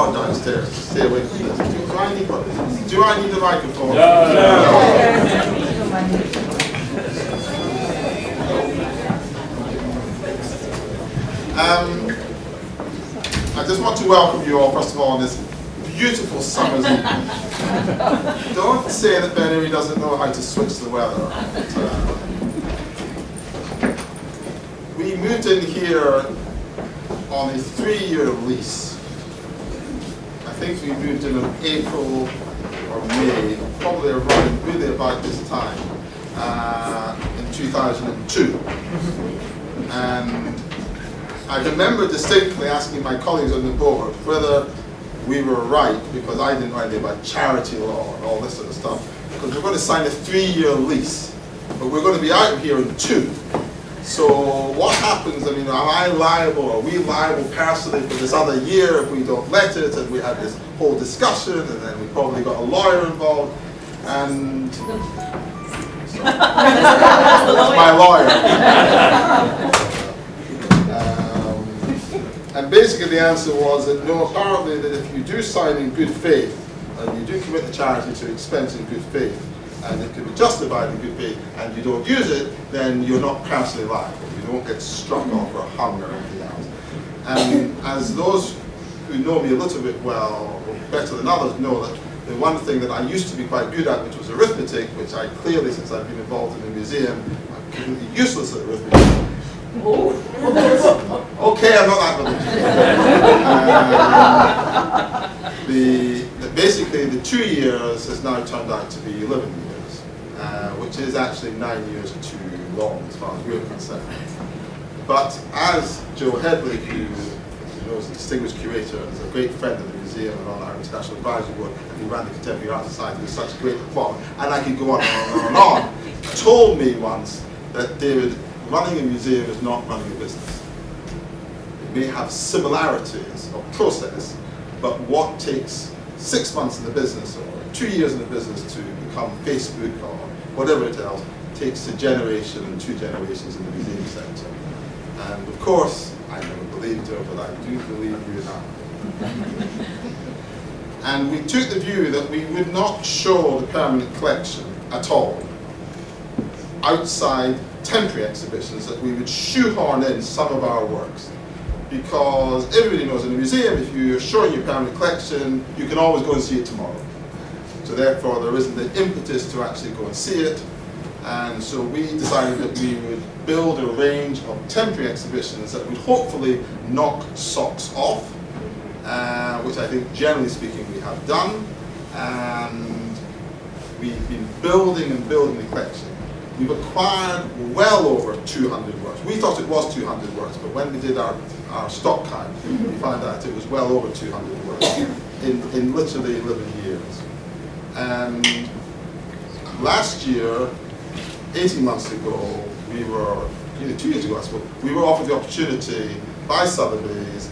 power downstairs to stay away from this. Do I need a microphone? I just want to welcome you all, first of all, on this beautiful summer's evening. Don't say that Ben Uri doesn't know how to switch the weather. We moved in here on a 3-year lease. I think we moved in April or May, probably around really about this time, in 2002. And I remember distinctly asking my colleagues on the board whether we were right, because I didn't know anything about charity law and all this sort of stuff, because we're going to sign a 3-year lease, but we're going to be out of here in 2. So what happens, I mean, am I liable, are we liable personally for this other year if we don't let it? And we had this whole discussion, and then we probably got a lawyer involved, and that's my lawyer. And basically the answer was that no, apparently that if you do sign in good faith, and you do commit the charity to expense in good faith, and it can be justified in good faith, and you don't use it, then you're not personally liable. You don't get struck off or hung or anything else. And as those who know me a little bit well, or better than others, know that the one thing that I used to be quite good at, which was arithmetic, which I clearly, since I've been involved in the museum, I'm completely useless at arithmetic. Okay, I'm not that religious. Basically, the 2 years has now turned out to be 11 years, which is actually 9 years too long as far as we're concerned. But as Joe Headley, who is a distinguished curator and is a great friend of the museum and on our international advisory board, and he ran the Contemporary Art Society with such great applause, and I could go on and on and on, told me once that, David, running a museum is not running a business. It may have similarities of process, but what takes 6 months in the business or 2 years in the business to become Facebook or whatever it else takes a generation and 2 generations in the museum sector. And of course, I never believed her, but I do believe you now. And we took the view that we would not show the permanent collection at all outside temporary exhibitions, that we would shoehorn in some of our works. Because everybody knows in a museum, if you're showing your permanent collection, you can always go and see it tomorrow. So therefore, there isn't the impetus to actually go and see it. And so we decided that we would build a range of temporary exhibitions that would hopefully knock socks off, which I think, generally speaking, we have done. And we've been building and building the collection. We've acquired well over 200 works. We thought it was 200 works, but when we did our stock count, we found out it was well over 200 works in literally 11 years. And last year, 18 months ago, we were, 2 years ago I suppose, we were offered the opportunity by Sotheby's,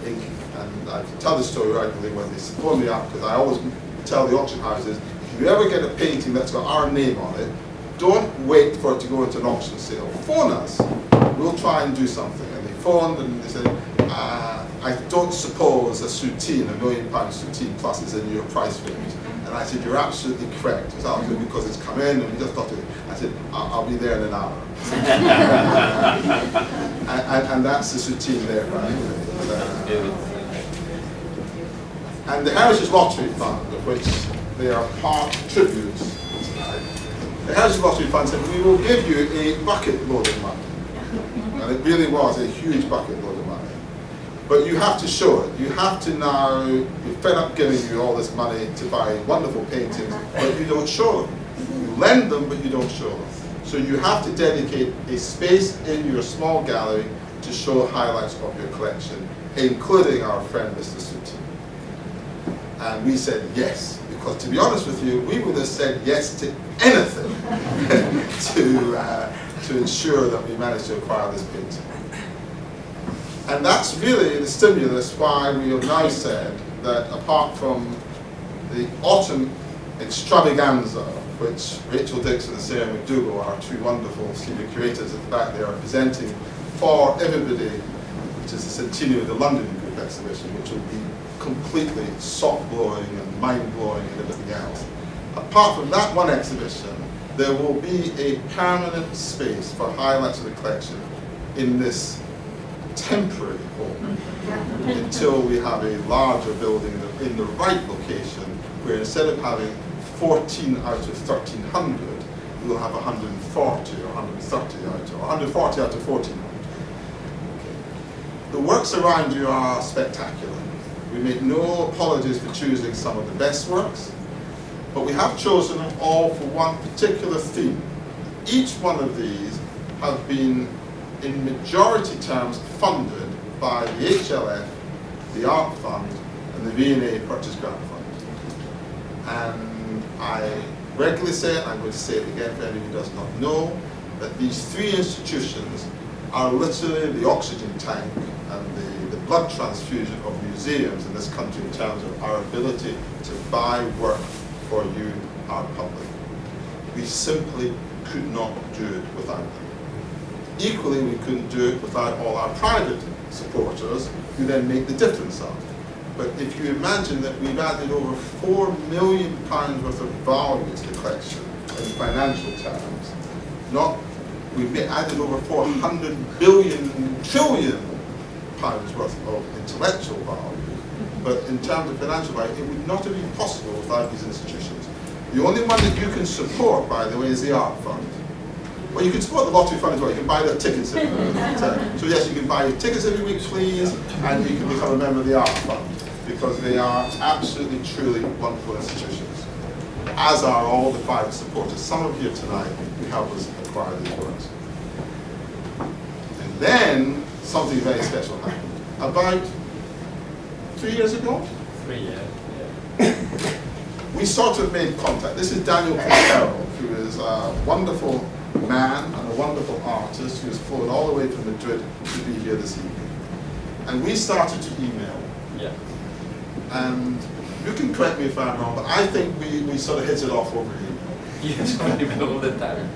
and I can tell this story regularly when they phone me up, because I always tell the auction houses, if you ever get a painting that's got our name on it, don't wait for it to go into an auction sale. Phone us. We'll try and do something. And they phoned and they said, I don't suppose a soutine, £1 million soutine plus, is in your price range. And I said, you're absolutely correct. It's absolutely because it's come in and we just thought it. I said, I'll be there in an hour. and that's the soutine there, right? And the Heritage Lottery Fund, of which they are part tributes, the Heritage Lottery Fund said, we will give you a bucket load of money. And it really was a huge bucket load of money. But you have to show it. You have to now, you're fed up giving you all this money to buy wonderful paintings, but you don't show them. You lend them, but you don't show them. So you have to dedicate a space in your small gallery to show highlights of your collection, including our friend Mr. Suti. And we said yes. Because to be honest with you, we would have said yes to anything to ensure that we managed to acquire this painting. And that's really the stimulus why we have now said that apart from the autumn extravaganza, which Rachel Dixon and Sarah McDougall, our 2 wonderful senior curators at the back there, are presenting for everybody, which is the centenary of the London Group exhibition, which will be completely soft-blowing and mind-blowing and everything else. Apart from that one exhibition, there will be a permanent space for highlights of the collection in this temporary home until we have a larger building in the right location, where instead of having 14 out of 1,300, we'll have 140 or 130 or 140 out of 1,400. The works around you are spectacular. We make no apologies for choosing some of the best works, but we have chosen them all for one particular theme. Each one of these have been, in majority terms, funded by the HLF, the Art Fund, and the V&A Purchase Grant Fund. And I regularly say it, I'm going to say it again for anyone who does not know, that these three institutions are literally the oxygen tank and the blood transfusion of museums in this country in terms of our ability to buy work for you, our public. We simply could not do it without them. Equally, we couldn't do it without all our private supporters who then make the difference up. But if you imagine that we've added over £4 million worth of value to the collection in financial terms, we've added over 400 trillion pounds worth of intellectual value, but in terms of financial value, it would not have been possible without these institutions. The only one that you can support, by the way, is the Art Fund. Well, you can support the Lottery Fund as well. You can buy their tickets every week. So yes, you can buy your tickets every week, please, and you can become a member of the Art Fund, because they are absolutely, truly wonderful institutions, as are all the private supporters. Some of you here tonight who help us acquire these works. And then something very special happened. About 3 years ago? 3 years, yeah. We sort of made contact. This is Daniel Quintero, who is a wonderful man and a wonderful artist who has flown all the way from Madrid to be here this evening. And we started to email. Yeah. And you can correct me if I'm wrong, but I think we sort of hit it off over email. Yes, we email all the time.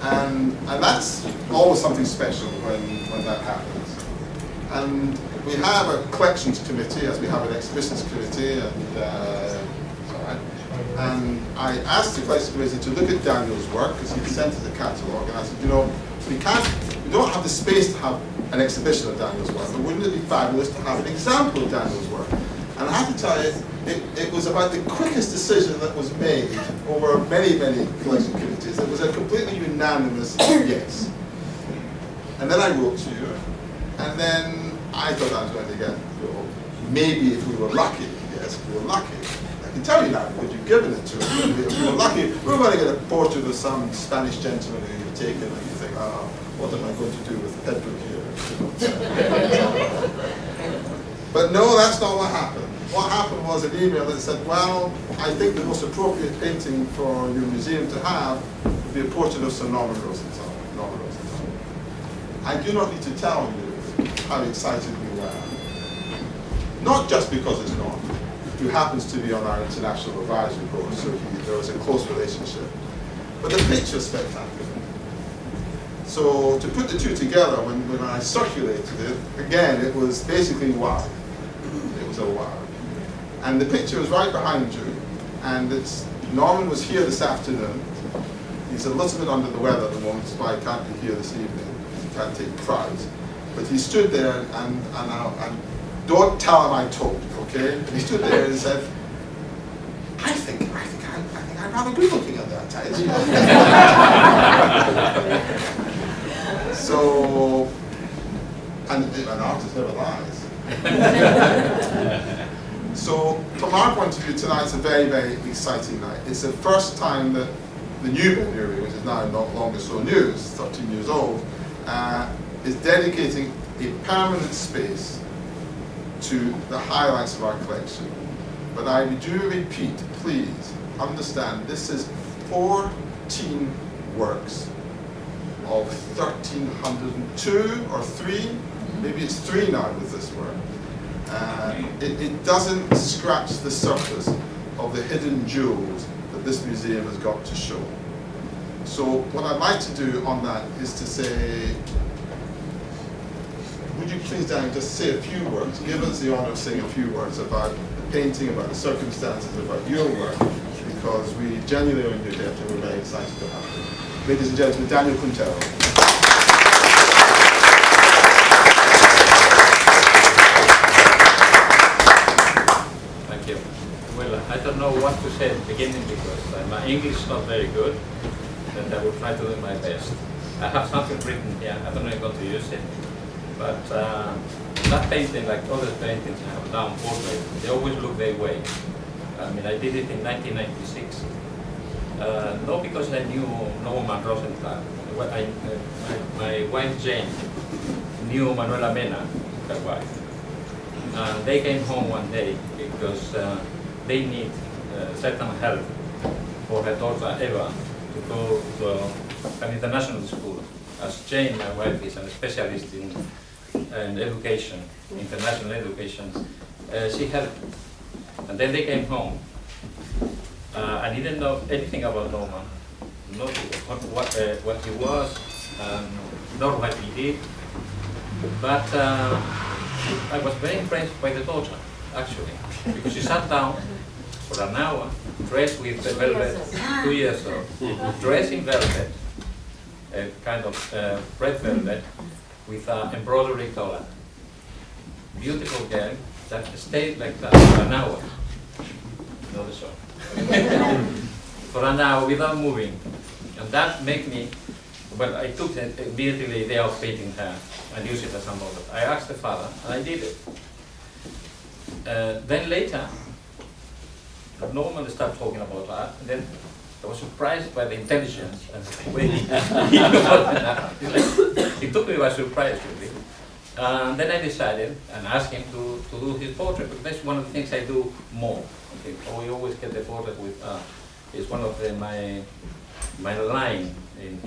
And that's always something special when that happens. And we have a collections committee, as we have an exhibitions committee, and I asked the collections committee to look at Daniel's work, because he sent us a catalogue, and I said, you know, we don't have the space to have an exhibition of Daniel's work, but wouldn't it be fabulous to have an example of Daniel's work? And I have to tell you, it was about the quickest decision that was made over many, many collection committees. It was a completely unanimous yes. And then I wrote to you, and then I thought I was going to get, maybe if we were lucky, yes, if we were lucky. I can tell you now, because you've given it to us. If we were lucky, we were going to get a portrait of some Spanish gentleman who you've taken, and you think, oh, what am I going to do with Pedro here? But no, that's not what happened. What happened was an email that said, well, I think the most appropriate painting for your museum to have would be a portrait of Sir Norman Rosenthal. I do not need to tell you how excited we were. Not just because it's Norman, who happens to be on our international advisory board, so there was a close relationship. But the picture's spectacular. So to put the two together, when I circulated it, again, it was basically wow. It was a wow. And the picture is right behind you, and Norman was here this afternoon. He's a little bit under the weather at the moment, that's why he can't be here this evening. He can't take crowds. But he stood there, and don't tell him I told you, okay? And he stood there and said, I think I'm rather good looking at that time. So, and an artist never lies. So, from our point of view, tonight's a very, very exciting night. It's the first time that the new Ben Uri, which is now no longer so new, it's 13 years old, is dedicating a permanent space to the highlights of our collection. But I do repeat, please understand, this is 14 works of 1,302 or 3, maybe it's 3 now with this work. It doesn't scratch the surface of the hidden jewels that this museum has got to show. So what I'd like to do on that is to say, would you please, Daniel, just say a few words, give us the honor of saying a few words about the painting, about the circumstances, about your work, because we genuinely owe you debt and we're very excited to have you. Ladies and gentlemen, Daniel Quintero. Thank you. Well, I don't know what to say at the beginning because my English is not very good, and I will try to do my best. I have something written here. I don't know if I'm going to use it, but that painting, like other paintings I have done, portraits, they always look their way. I mean, I did it in 1996. Not because I knew Norman Rosenthal. My wife Jane knew Manuela Mena, her wife. And they came home one day because they need certain help for her daughter Eva to go to an international school. As Jane, my wife, is a specialist in education, international education, she helped. And then they came home. I didn't know anything about Norman, not what he was, nor what he did. But I was very impressed by the daughter, actually, because she sat down for an hour, dressed with the velvet, 2 years old, dressed in velvet, a kind of red velvet, with an embroidery collar. Beautiful girl that stayed like that for an hour. Not the shot. For an hour without moving. And that made me, well, I took immediately the day of painting her and used it as a model. I asked the father, and I did it. Then later, Norman started talking about art, and then I was surprised by the intelligence and the way he took me by surprise, really. And then I decided and asked him to do his portrait, because that's one of the things I do more. Okay. We always get the portrait with it's one of my line in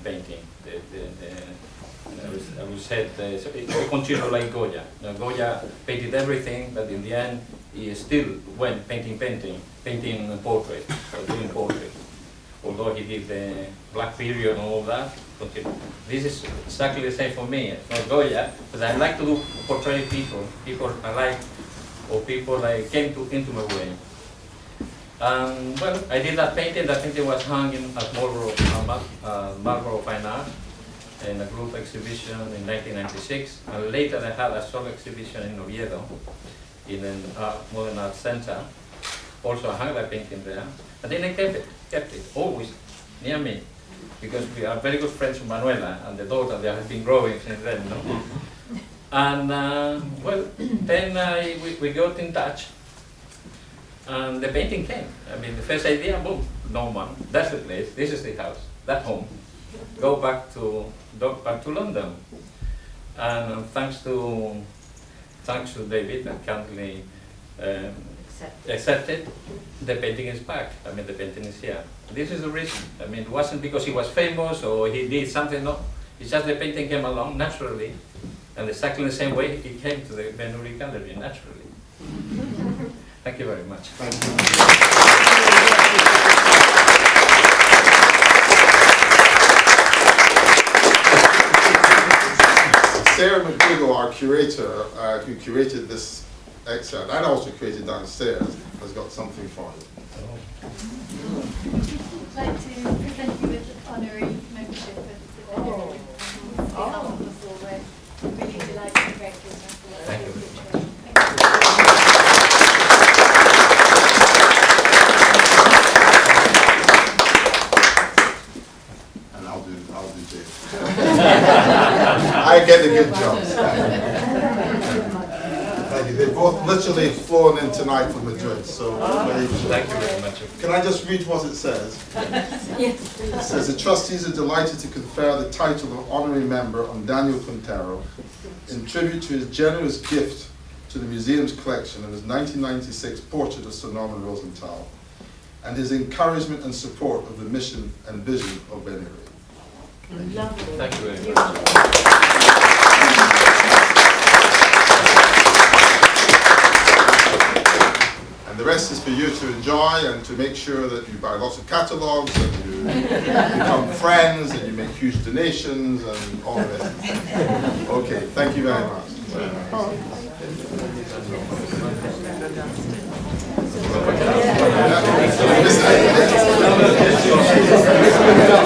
painting. I would say we continue like Goya. Goya painted everything, but in the end he still went painting portrait, or doing portrait. Although he did the Black Period and all that, this is exactly the same for me. It's not Goya, but I like to do portray people I like, or people that came into my way. Well, I did that painting. That painting was hung at Marlborough Fine Art in a group exhibition in 1996, and later I had a solo exhibition in Oviedo in a modern art center. Also, I hung that painting there, and then I kept it always near me, because we are very good friends with Manuela and the daughter. They have been growing since then, no? And well, then we got in touch, and the painting came. I mean, the first idea, boom, Norman, that's the place, this is the house, that home. Go back to London, and thanks to David that kindly accepted, the painting is back. I mean, the painting is here. This is the reason. I mean, it wasn't because he was famous or he did something. No, it's just the painting came along naturally, and exactly the same way it came to the Ben Uri Gallery naturally. Thank you very much. Thank you. Sarah McGregor, our curator, who curated this excerpt, and also created downstairs, has got something for you. I'd like to present you with honorary membership of the Ben Uri Museum before we're really delighted and grateful for what Thank you. Thank you. And I'll do too. I get the good jobs. Thank you. They've both literally flown in tonight from Madrid, so Thank you very much. Can I just read what it says? It says, the trustees are delighted to confer the title of honorary member on Daniel Quintero in tribute to his generous gift to the museum's collection of his 1996 portrait of Sir Norman Rosenthal and his encouragement and support of the mission and vision of Ben Uri. Thank you very much. And And the rest is for you to enjoy and to make sure that you buy lots of catalogs and you become friends and you make huge donations and all the rest. Okay, thank you very much. Yeah.